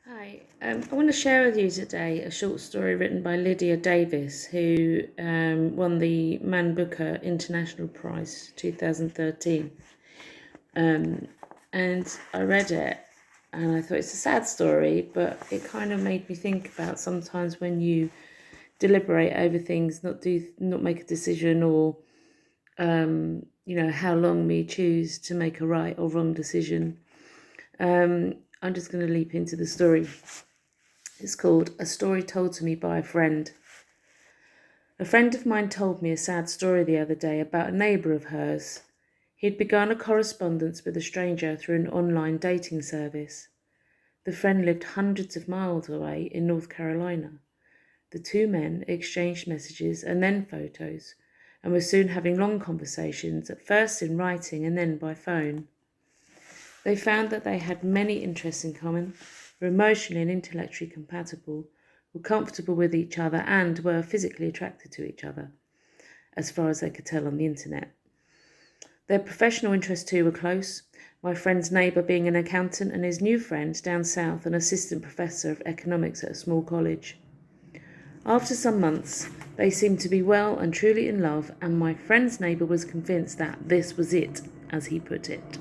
Hi, I want to share with you today a short story written by Lydia Davis, who won the Man Booker International Prize 2013. And I read it and I thought it's a sad story, but it kind of made me think about sometimes when you deliberate over things, not make a decision, or how long we choose to make a right or wrong decision. I'm just going to leap into the story. It's called A Story Told to Me by a Friend. A friend of mine told me a sad story the other day about a neighbour of hers. He'd begun a correspondence with a stranger through an online dating service. The friend lived hundreds of miles away in North Carolina. The two men exchanged messages and then photos, and were soon having long conversations, at first in writing and then by phone. They found that they had many interests in common, were emotionally and intellectually compatible, were comfortable with each other, and were physically attracted to each other, as far as they could tell on the internet. Their professional interests too were close, my friend's neighbour being an accountant and his new friend down south an assistant professor of economics at a small college. After some months, they seemed to be well and truly in love, and my friend's neighbour was convinced that this was it, as he put it.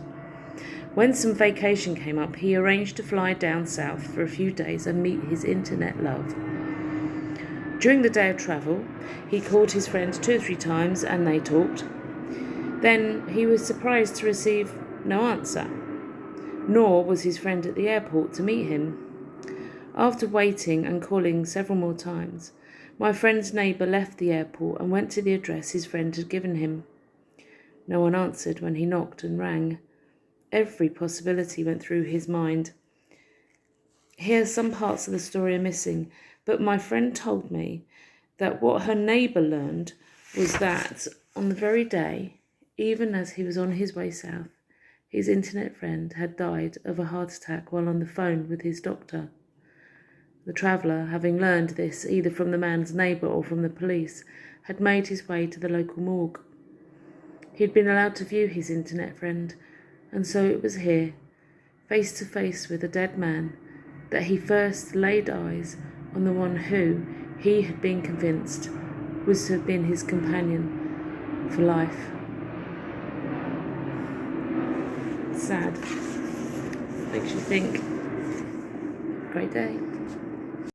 When some vacation came up, he arranged to fly down south for a few days and meet his internet love. During the day of travel, he called his friend 2 or 3 times and they talked. Then he was surprised to receive no answer, nor was his friend at the airport to meet him. After waiting and calling several more times, my friend's neighbour left the airport and went to the address his friend had given him. No one answered when he knocked and rang. Every possibility went through his mind. Here, some parts of the story are missing, but my friend told me that what her neighbour learned was that on the very day, even as he was on his way south, his internet friend had died of a heart attack while on the phone with his doctor. The traveller, having learned this either from the man's neighbour or from the police, had made his way to the local morgue. He had been allowed to view his internet friend, and so it was here, face to face with a dead man, that he first laid eyes on the one who, he had been convinced, was to have been his companion for life. Sad. Makes you think. Great day.